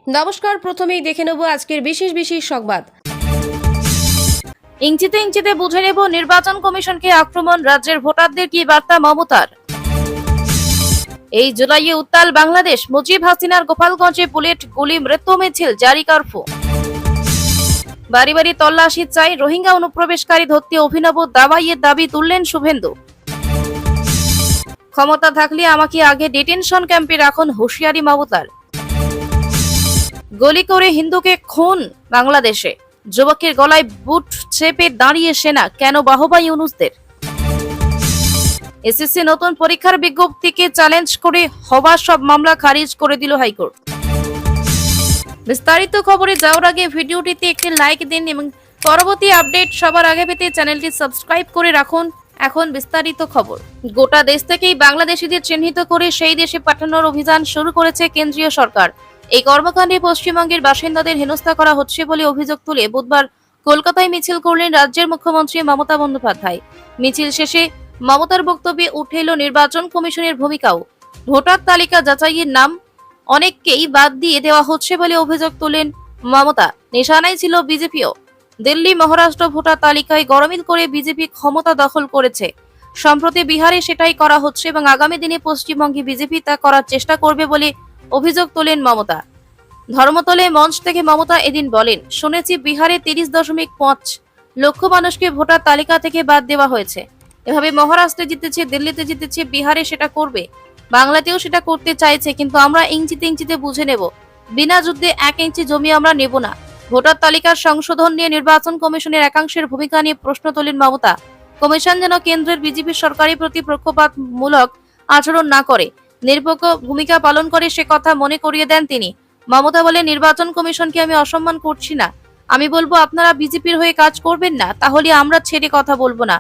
নমস্কার, প্রথমেই দেখে নেব আজকের বিশেষ সংবাদ। ইঞ্চিতে ইঞ্চিতে বুঝে নেব নির্বাচন কমিশনকে আক্রমণ, রাজ্যের ভোটারদের কি বার্তা মমতার। এই জুলাইয়ে উত্তাল বাংলাদেশ, মুজিব হাসিনার গোপালগঞ্জে বুলেট গুলি, মৃত্যু মিছিল, জারি কারফিউ। বাড়ি বাড়ি তল্লাশি চাই, রোহিঙ্গা অনুপ্রবেশকারী ধরতে অভিনব দাবাইয়ের দাবি তুললেন শুভেন্দু। ক্ষমতা থাকলে আমাকে আগে ডিটেনশন ক্যাম্পে রাখুন, হুঁশিয়ারি মমতার। গুলি করে হিন্দুকে খুন বাংলাদেশে, যুবকের গলায় বুট চেপে দাঁড়িয়ে সেনা, কেন বাহবা ইউনূসদের। এসএসসি নতুন পরীক্ষার বিজ্ঞপ্তিকে চ্যালেঞ্জ করে হওয়া সব মামলা খারিজ করে দিল হাইকোর্ট। বিস্তারিত খবরে যাওয়ার আগে ভিডিওটিতে একটি লাইক দিন এবং পরবর্তী আপডেট সবার আগে পেতে চ্যানেলটি সাবস্ক্রাইব করে রাখুন। এখন বিস্তারিত খবর। গোটা দেশ থেকেই বাংলাদেশিদের চিহ্নিত করে সেই দেশে পাঠানোর অভিযান শুরু করেছে কেন্দ্রীয় সরকার। এই কর্মকাণ্ডে পশ্চিমবঙ্গের বাসিন্দাদের হেনস্থা করা হচ্ছে বলে অভিযোগ তুলে বুধবার কলকাতায় মিছিল করলেন রাজ্যের মুখ্যমন্ত্রী মমতা বন্দ্যোপাধ্যায়। মিছিল শেষে মমতার বক্তব্যে উঠে এলো নির্বাচন কমিশনের ভূমিকাও। ভোটার তালিকা যাচাইয়ের নাম অনেককেই বাদ দিয়ে দেওয়া হচ্ছে বলে অভিযোগ তোলেন মমতা। নিশানায় ছিল বিজেপিও। দিল্লি, মহারাষ্ট্র ভোটার তালিকায় গরমিল করে বিজেপি ক্ষমতা দখল করেছে। সম্প্রতি বিহারে সেটাই করা হচ্ছে এবং আগামী দিনে পশ্চিমবঙ্গে বিজেপি তা করার চেষ্টা করবে বলে অভিযোগ তোলেন মমতা। ধর্মতলে মঞ্চ থেকে মমতা এদিন বলেন, শুনেছি বিহারে 30.5 লক্ষ মানুষকে ভোটার তালিকা থেকে বাদ দেওয়া হয়েছে। এভাবে মহারাষ্ট্রে জিতেছে, দিল্লিতে জিতেছে, বিহারে সেটা করবে, বাংলাতেও সেটা করতে চাইছে, কিন্তু আমরা ইঞ্চিতে ইঞ্চিতে বুঝে নেব। বিনা যুদ্ধে 1 ইঞ্চি জমি আমরা নেব না। ভোটার তালিকার সংশোধন নিয়ে নির্বাচন কমিশনের একাংশের ভূমিকা নিয়ে প্রশ্ন তোলেন মমতা। কমিশন যেন কেন্দ্রের বিজেপি সরকারের প্রতি পক্ষপাতমূলক আচরণ না করে, নিরপেক্ষ ভূমিকা পালন করে সে কথা মনে করিয়ে দেন তিনি। মমতা বলেন, নির্বাচন কমিশনকে আমি অসম্মান করছি না। আমি বলবো আপনারা বিজেপির হয়ে কাজ করবেন না, তাহলে আমরা ছেড়ে কথা বলবো না।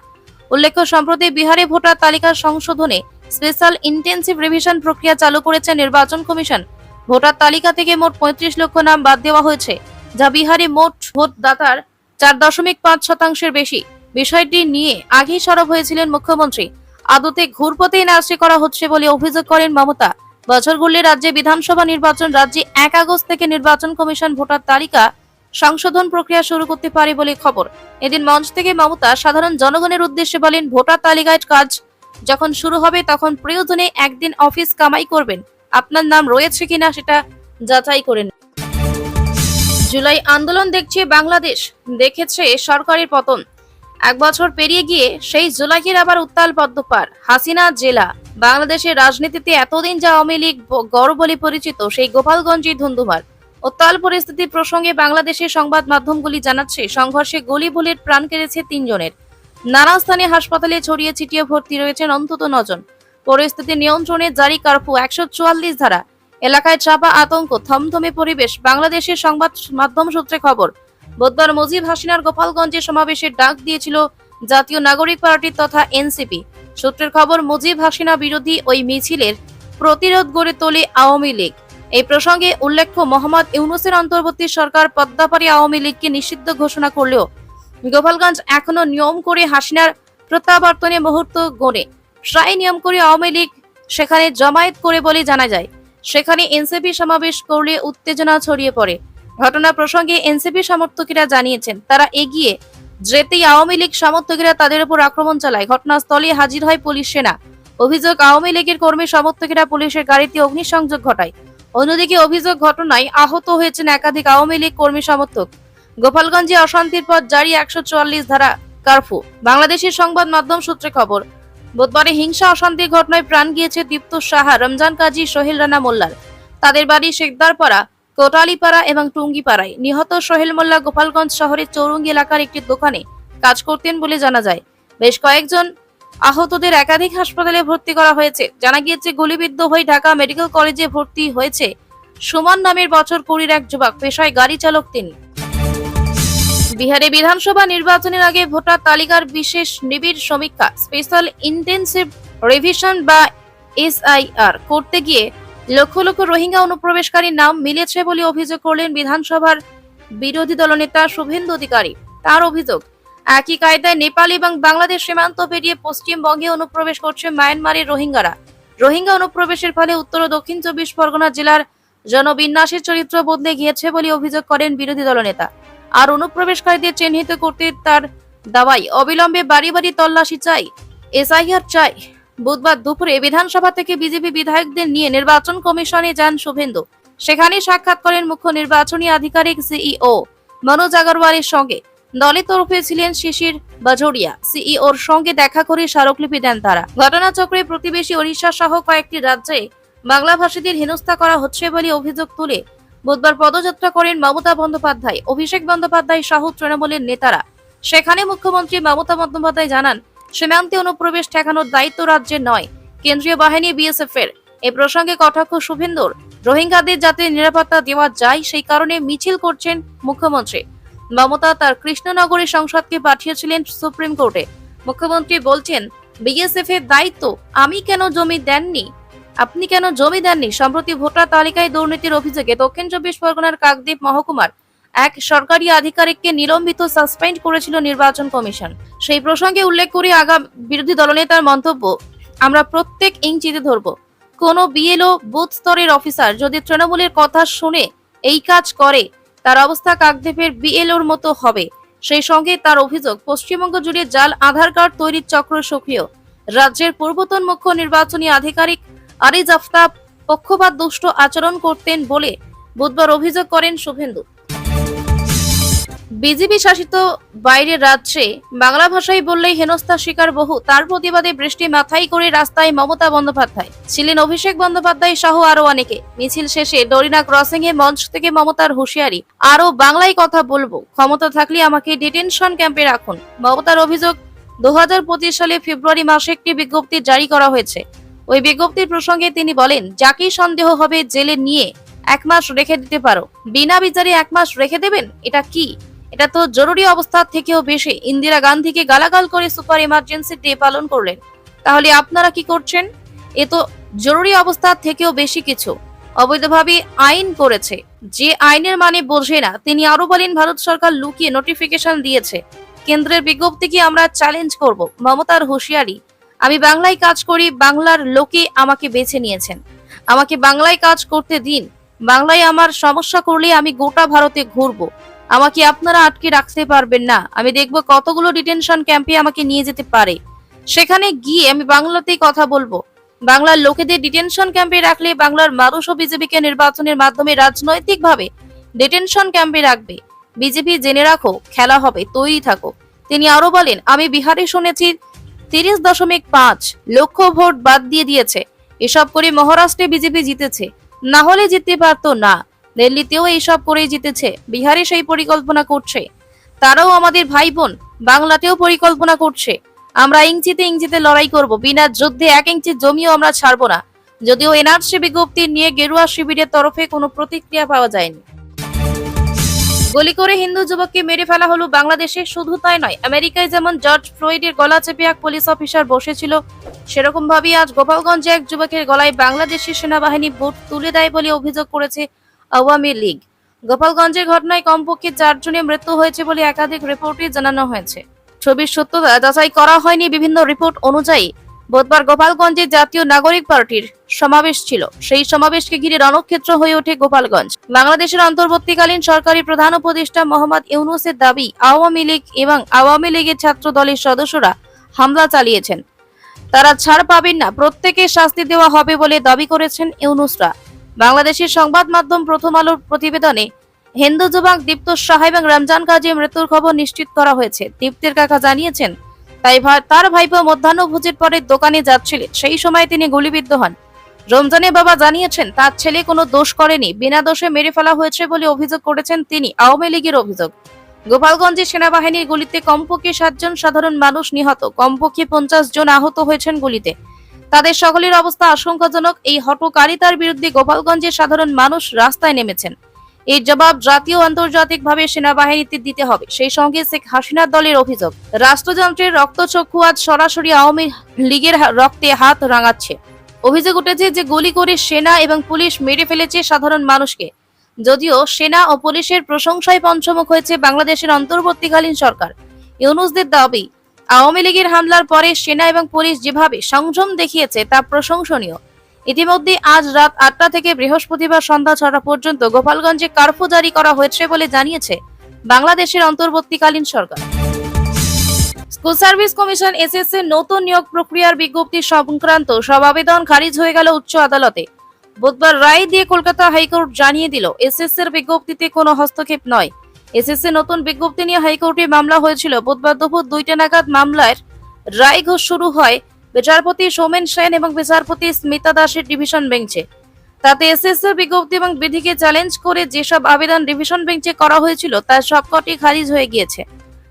উল্লেখ্য, সম্প্রতি বিহারে ভোটার তালিকার সংশোধনে স্পেশাল ইন্টেন্সিভ রিভিশন প্রক্রিয়া চালু করেছে নির্বাচন কমিশন। ভোটার তালিকা থেকে মোট 35 লক্ষ নাম বাদ দেওয়া হয়েছে, যা বিহারে মোট ভোটদাতার 4.5% বেশি। বিষয়টি নিয়ে আগেই সরব হয়েছিলেন মুখ্যমন্ত্রী। আদতে ঘুরপথেই নাচি করা হচ্ছে বলে অভিযোগ করেন মমতা। বছর ঘুরলে রাজ্যে বিধানসভা নির্বাচন, রাজ্যে 1 আগস্ট থেকে নির্বাচন কমিশন ভোটার তালিকা সংশোধন প্রক্রিয়া শুরু করতে পারে বলে খবর। এদিন মঞ্চ থেকে মমতা সাধারণ জনগণের উদ্দেশ্যে বলেন, ভোটার তালিকায় কাজ যখন শুরু হবে তখন প্রয়োজনে একদিন অফিস কামাই করবেন, আপনার নাম রয়েছে কিনা সেটা যাচাই করেন। জুলাই আন্দোলন দেখছে বাংলাদেশ, দেখেছে সরকারের পতন। 1 বছর পেরিয়ে গিয়ে সেই জুলাইয়ের আবার উত্তাল পদ্মপার। হাসিনা জেলা। বাংলাদেশের রাজনীতিতে এতদিন যা আওয়ামী লীগ গড় বলে পরিচিত, সেই গোপালগঞ্জের ধুন্ধুমার। উত্তাল পরিস্থিতি প্রসঙ্গে বাংলাদেশের সংবাদ মাধ্যমগুলি জানাচ্ছে, সংঘর্ষে গুলি বুলেট প্রাণ কেড়েছে 3 জনের। নানা স্থানে হাসপাতালে ছড়িয়ে ছিটিয়ে ভর্তি রয়েছেন অন্তত 9 জন। পরিস্থিতি নিয়ন্ত্রণে জারি কারফিউ, 144 ধারা। এলাকায় চাপা আতঙ্ক, থমথমে পরিবেশ। বাংলাদেশের সংবাদ মাধ্যম সূত্রে খবর, বুধবার মুজিব হাসিনার গোপালগঞ্জে সমাবেশের ডাক দিয়েছিল জাতীয় নাগরিক পার্টি তথা এনসিপি। সূত্রের খবর, মুজিব হাসিনা বিরোধী ওই মিছিলের প্রতিরোধ গড়ে তোলে আওয়ামী লীগ। এই প্রসঙ্গে উল্লেখ্য, মোহাম্মদ ইউনূসের অন্তর্বর্তী সরকার পদ্মাপাড়ি আওয়ামী লীগকে নিষিদ্ধ ঘোষণা করলেও গোপালগঞ্জ এখনো নিয়ম করে হাসিনার প্রত্যাবর্তনে মুহূর্ত গড়ে প্রায় নিয়ম করে আওয়ামী লীগ সেখানে জমায়েত করে বলে জানা যায়। সেখানে এনসিপি সমাবেশ করলে উত্তেজনা ছড়িয়ে পড়ে। ঘটনা প্রসঙ্গে এনসিপি সমর্থকেরা জানিয়েছেন, তারা এগিয়ে যেতেই আওয়ামী লীগ সমর্থকেরা তাদের উপর আক্রমণ চালায়। ঘটনাস্থলে হাজির হয় পুলিশ সেনা। অভিযোগ, আওয়ামী লীগের কর্মী সমর্থকেরা পুলিশের গাড়িতে অগ্নিসংযোগ ঘটায়। অন্যদিকে অভিযোগ, ঘটনায় আহত হয়েছেন একাধিক আওয়ামী লীগ কর্মী সমর্থক। গোপালগঞ্জে অশান্তির পর জারি 144 ধারা কারফিউ। বাংলাদেশের সংবাদ মাধ্যম সূত্রে খবর, বুধবারে হিংসা অশান্তির ঘটনায় প্রাণ গিয়েছে দীপ্ত সাহা, রমজান কাজী, সোহেল রানা মোল্লার। তাদের বাড়ি শেখদারপাড়া, কোটালীপাড়া এবং টুঙ্গিপাড়ায়। নিহত সোহেল মোল্লা গোপালগঞ্জ শহরের চৌরঙ্গি এলাকার একটি দোকানে কাজ করতেন বলে জানা যায়। বেশ কয়েকজন আহতদের একাধিক হাসপাতালে ভর্তি করা হয়েছে। জানা গিয়েছে, গুলিবিদ্ধ হয়ে ঢাকা মেডিকেল কলেজে ভর্তি হয়েছে সুমন নামের বছর 20 এক যুবক, পেশায় গাড়ি চালক তিনি। বিহারে বিধানসভা নির্বাচনের আগে ভোটার তালিকার বিশেষ নিবিড় সমীক্ষা, স্পেশাল ইন্টেন্সিভ রিভিশন বা এসআইআর করতে গিয়ে লক্ষ লক্ষ রোহিঙ্গা অনুপ্রবেশকারীর নাম মিলেছে বলে অভিযোগ করলেন বিধানসভার বিরোধী দলনেতা শুভেন্দু অধিকারী। তার অভিযোগ, একই কায়দায় নেপাল এবং বাংলাদেশ সীমান্ত পেরিয়ে পশ্চিমবঙ্গে অনুপ্রবেশ করছে মায়ানমারের রোহিঙ্গারা। রোহিঙ্গা অনুপ্রবেশের ফলে উত্তর ও দক্ষিণ 24 পরগনা জেলার জনবিন্যাসের চরিত্র বদলে গিয়েছে বলে অভিযোগ করেন বিরোধী দলনেতা। আর অনুপ্রবেশকারীদের চিহ্নিত করতে তার দাওয়াই অবিলম্বে বাড়ি বাড়ি তল্লাশি চাই, এসআইআর চাই। বুধবার দুপুরে বিধানসভা থেকে বিজেপি বিধায়কদের নিয়ে নির্বাচন কমিশনে যান শুভেন্দু। সেখানে সাক্ষাৎ করেন মুখ্য নির্বাচনী আধিকারিক সিইও মনোজ আগরওয়ালের সঙ্গে। দলের তরফে ছিলেন শিশির বাজোরিয়া। সিইওর সঙ্গে দেখা করে স্মারকলিপি দেন তারা। ঘটনাচক্রে প্রতিবেশী ওড়িশা সহ কয়েকটি রাজ্যে বাংলা ভাষীদের হেনস্থা করা হচ্ছে বলে অভিযোগ তুলে বুধবার পদযাত্রা করেন মমতা বন্দ্যোপাধ্যায়, অভিষেক বন্দ্যোপাধ্যায় সহ তৃণমূলের নেতারা। সেখানে মুখ্যমন্ত্রী মমতা বন্দ্যোপাধ্যায় জানান, সীমান্তে অনুপ্রবেশ ঠেকানোর দায়িত্ব রাজ্যের নয়, কেন্দ্রীয় বাহিনী বিএসএফ এর। এ প্রসঙ্গে কটাক্ষ শুভেন্দুর, রোহিঙ্গাদের যাতে নিরাপত্তা দেওয়া যায় সেই কারণে মিছিল করছেন মুখ্যমন্ত্রী। মমতা তার কৃষ্ণনগরের সংসদকে পাঠিয়েছিলেন সুপ্রিম কোর্টে। মুখ্যমন্ত্রী বলছেন, বিএসএফ এর দায়িত্ব, আমি কেন জমি দেননি, আপনি কেন জমি দেননি? সম্প্রতি ভোটার তালিকায় দুর্নীতির অভিযোগে দক্ষিণ 24 পরগনার কাকদ্বীপ মহকুমার এক সরকারি আধিকারিককে নিলম্বিত সাসপেন্ড করেছিল নির্বাচন কমিশন। সেই প্রসঙ্গে উল্লেখ করে বিরোধী দলনেতার মন্তব্য, আমরা প্রত্যেক ইঞ্চিতে ধরব। কোন বিএলও বুথ স্তরের অফিসার যদি তৃণমূলের কথা শুনে এই কাজ করে, তার অবস্থা কাকদ্বীপের বিএলওর মতো হবে। সেই সঙ্গে তার অভিযোগ, পশ্চিমবঙ্গ জুড়ে জাল আধার কার্ড তৈরির চক্র সক্রিয়। রাজ্যের পূর্বতন মুখ্য নির্বাচনী আধিকারিক আরিজ আফতাব পক্ষপাত দুষ্ট আচরণ করতেন বলে বুধবার অভিযোগ করেন শুভেন্দু। বিজেপি শাসিত বাইরের রাজ্যে বাংলা ভাষায় বললেই হেনস্থার শিকার বহু। তার প্রতিবাদে বৃষ্টি মাথায় করে রাস্তায় মমতা বন্দ্যোপাধ্যায়, ছিলেন অভিষেক বন্দ্যোপাধ্যায় সহ আরো অনেকে। মিছিল শেষে ডরিনা ক্রসিং এ মঞ্চ থেকে মমতার হুঁশিয়ারি, আরো বাংলায় কথা বলবো, ক্ষমতা থাকলে আমাকে ডিটেনশন ক্যাম্পে রাখুন। মমতার অভিযোগ, 2025 সালে ফেব্রুয়ারি মাসে একটি বিজ্ঞপ্তি জারি করা হয়েছে। ওই বিজ্ঞপ্তির প্রসঙ্গে তিনি বলেন, যাকেই সন্দেহ হবে জেলে নিয়ে 1 মাস রেখে দিতে পারো। বিনা বিচারে 1 মাস রেখে দেবেন? এটা কি? এটা তো জরুরি অবস্থার থেকেও বেশি। ইন্দিরা গান্ধীকে গালাগাল করে সুপার ইমার্জেন্সি ডে পালন করলেন। তাহলে আপনারা কি করছেন? এ তো জরুরি অবস্থার থেকেও বেশি কিছু। অবৈধভাবে আইন করেছে, যে আইনের মানে বোঝে না। তিনি আরো বলেন, ভারত সরকার লুকিয়ে নোটিফিকেশন দিয়েছে। কেন্দ্রের বিজ্ঞপ্তিকে আমরা চ্যালেঞ্জ করব। মমতার হুঁশিয়ারি, আমি বাংলায় কাজ করি, বাংলার লোকে আমাকে বেছে নিয়েছেন, আমাকে বাংলায় কাজ করতে দিন। বাংলায় আমার সমস্যা করলে আমি গোটা ভারতে ঘুরবো, আমাকে আপনারা আটকে রাখতে পারবেন না। আমি দেখব কতগুলো ডিটেনশন ক্যাম্পে আমাকে নিয়ে যেতে পারে, সেখানে গিয়ে আমি বাংলাতেই কথা বলবো। বাংলার লোকেদের ডিটেনশন ক্যাম্পে রাখলে বাংলার মানুষও বিজেপিকে নির্বাচনের মাধ্যমে রাজনৈতিকভাবে ডিটেনশন ক্যাম্পে রাখবে। বিজেপি জেনে রাখো, খেলা হবে, তৈরি থাকো। তিনি আরো বলেন, আমি বিহারে শুনেছি 30.5 লক্ষ ভোট বাদ দিয়ে দিয়েছে। এসব করে মহারাষ্ট্রে বিজেপি জিতেছে, না হলে জিততে পারতো না। দিল্লিতেও এইসব করেই জিতেছে, বিহারে সেই পরিকল্পনা করছে। তারাও আমাদের ভাই বোন, বাংলাতেও পরিকল্পনা করছে। আমরা ইঞ্চিতে ইঞ্চিতে লড়াই করব, বিনা যুদ্ধে 1 ইঞ্চি জমিও আমরা ছাড়বো না। যদিও এনআরসি বিজ্ঞপ্তি নিয়ে গেরুয়া শিবিরের তরফে কোনো প্রতিক্রিয়া পাওয়া যায়নি। গুলি করে হিন্দু যুবককে মেরে ফেলা হলো বাংলাদেশে। শুধু তাই নয়, আমেরিকায় যেমন জর্জ ফ্লয়েডের গলা চেপে এক পুলিশ অফিসার বসেছিল, সেরকম ভাবেই আজ গোপালগঞ্জে এক যুবকের গলায় বাংলাদেশি সেনাবাহিনী বুট তুলে দেয় বলে অভিযোগ করেছে আওয়ামী লীগ। গোপালগঞ্জের ঘটনায় কমপক্ষে 4 জনের মৃত্যু হয়েছে বলে একাধিক রিপোর্টে জানানো হয়েছে। ছবির সত্যতা যাচাই করা হয়নি। বিভিন্ন রিপোর্ট অনুযায়ী বুধবার গোপালগঞ্জে জাতীয় নাগরিক পার্টির সমাবেশ ছিল। সেই সমাবেশকে ঘিরে রণক্ষেত্র হয়ে ওঠে গোপালগঞ্জ। বাংলাদেশের অন্তর্বর্তীকালীন সরকারি প্রধান উপদেষ্টা মোহাম্মদ ইউনূসের দাবি, আওয়ামী লীগ এবং আওয়ামী লীগের ছাত্র দলের সদস্যরা হামলা চালিয়েছেন, তারা ছাড় পাবেন না, প্রত্যেককে শাস্তি দেওয়া হবে বলে দাবি করেছেন ইউনূসরা। বাংলাদেশের সংবাদ মাধ্যম প্রথম আলোর প্রতিবেদনে হিন্দু যুবক দীপ্ত সাহা এবং রমজান কাজীর মৃত্যুর খবর নিশ্চিত করা হয়েছে। দীপ্তের কাকা জানিয়েছেন, তার ভাইপো মধ্যাহ্নভোজের পরে দোকানে যাচ্ছিলেন, সেই সময় তিনি গুলিবিদ্ধ হন। রমজানের বাবা জানিয়েছেন, তার ছেলে কোনো দোষ করেনি, বিনা দোষে মেরে ফেলা হয়েছে বলে অভিযোগ করেছেন তিনি। আওয়ামী লীগের অভিযোগ, গোপালগঞ্জে সেনাবাহিনীর গুলিতে কমপক্ষে 7 জন সাধারণ মানুষ নিহত, কমপক্ষে 50 জন আহত হয়েছেন গুলিতে। তাদের সকলের অবস্থা আশঙ্কাজনক। এই হঠকারিতার বিরুদ্ধে গোপালগঞ্জের সাধারণ মানুষ রাস্তায় নেমেছেন। এর জবাব জাতীয় ও আন্তর্জাতিকভাবে সেনাবাহিনীতে দিতে হবে। সেই সঙ্গে শেখ হাসিনার দলের অভিযোগ, রাষ্ট্রযন্ত্রের রক্তচক্ষু আজ সরাসরি আওয়ামী লীগের রক্তে হাত রাঙাচ্ছে। অভিযোগ উঠেছে যে গুলি করে সেনা এবং পুলিশ মেরে ফেলেছে সাধারণ মানুষকে। যদিও সেনা ও পুলিশের প্রশংসায় পঞ্চমুখ হয়েছে বাংলাদেশের অন্তর্বর্তীকালীন সরকার। ইউনূসদের দাবি, আওয়ামী লীগের হামলার পরে সেনা এবং পুলিশ যেভাবে সংযম দেখিয়েছে তা প্রশংসনীয়। ইতিমধ্যে আজ রাত 8টা থেকে বৃহস্পতিবার সন্ধ্যা 6টা পর্যন্ত গোপালগঞ্জে কারফিউ জারি করা হয়েছে বলে জানিয়েছে বাংলাদেশের অন্তর্বর্তীকালীন সরকার। স্কুল সার্ভিস কমিশন এসএসসি নতুন নিয়োগ প্রক্রিয়ার বিজ্ঞপ্তি সংক্রান্ত সব আবেদন খারিজ হয়ে গেল উচ্চ আদালতে। বুধবার রায় দিয়ে কলকাতা হাইকোর্ট জানিয়ে দিল এসএসসির বিজ্ঞপ্তিতে কোনো হস্তক্ষেপ নয়। এসএসসি নতুন বিজ্ঞপ্তি নিয়ে হাইকোর্টে মামলা হয়েছিল। বুধবার দুপুর 2টা নাগাদ মামলার রায় ঘোষ শুরু হয় বিচারপতি সৌমেন সেন এবং বিচারপতি স্মিতা দাসের ডিভিশন বেঞ্চে। তাতে এসএসসি বিজ্ঞপ্তি এবং বিধিকে চ্যালেঞ্জ করে যেসব আবেদন ডিভিশন বেঞ্চে করা হয়েছিল তার সবকটি খারিজ হয়ে গিয়েছে।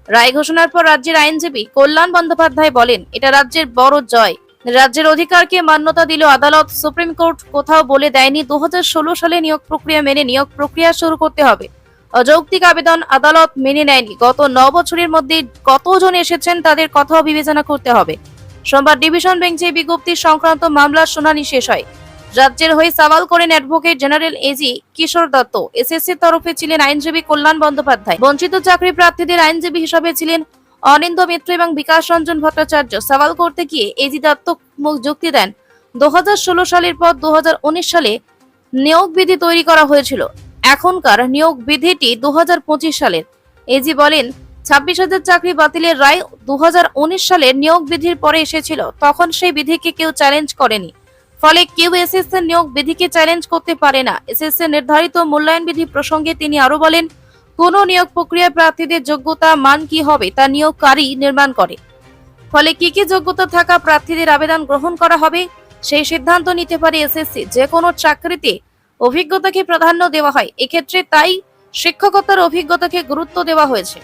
রায় ঘোষণার পর রাজ্যের আইনজীবী কল্যাণ বন্দ্যোপাধ্যায় বলেন, এটা রাজ্যের বড় জয়। রাজ্যের অধিকারকে মান্যতা দিল আদালত। সুপ্রিম কোর্ট কোথাও বলে দেয়নি 2016 সালে নিয়োগ প্রক্রিয়া মেনে নিয়োগ প্রক্রিয়া শুরু করতে হবে। অযৌক্তিক আবেদন আদালত মেনে নেয়নি। গত 9 বছরের মধ্যে কতজন এসেছেন তাদের কথাও বিবেচনা করতে হবে। সোমবার ডিভিশন বেঞ্চে বিজ্ঞপ্তি সংক্রান্ত মামলার শুনানি শেষ হয়। রাজ্যের হয়ে সওয়াল করেন অ্যাডভোকেট জেনারেল এজি কিশোর দত্ত। এসএসসির তরফে ছিলেন আইনজীবী কল্যাণ বন্দ্যোপাধ্যায়। বঞ্চিত চাকরি প্রার্থীদের আইনজীবী হিসেবে ছিলেন অনিন্দ মিত্র এবং বিকাশ রঞ্জন ভট্টাচার্য। সওয়াল করতে গিয়ে এজি দত্ত যুক্তি দেন, 2016 সালের পর 2019 সালে নিয়োগ বিধি তৈরি করা হয়েছিল। এখনকার নিয়োগ বিধিটি 2025 সালের। এজি বলেন, 26,000 চাকরি বাতিলের রায় 2019 সালের নিয়োগ বিধির পরে এসেছিল। তখন সেই বিধিকে কেউ চ্যালেঞ্জ করেনি। ফলে কেউ এসএসসি নিয়োগ বিধিকে চ্যালেঞ্জ করতে পারে না। এসএসসি নির্ধারিত মূল্যায়ন বিধি প্রসঙ্গে তিনি আরো বলেন, কোন নিয়োগ প্রক্রিয়ায় প্রার্থীদের যোগ্যতা মান কি হবে তা নিয়োগকারী নির্মাণ করে। ফলে কি কি যোগ্যতা থাকা প্রার্থীদের আবেদন গ্রহণ করা হবে সেই সিদ্ধান্ত নিতে পারে এসএসসি। যে কোনো চাকরিতে অভিজ্ঞতাকে প্রাধান্য দেওয়া হয়, এক্ষেত্রে তাই শিক্ষকতার অভিজ্ঞতাকে গুরুত্ব দেওয়া হয়েছে।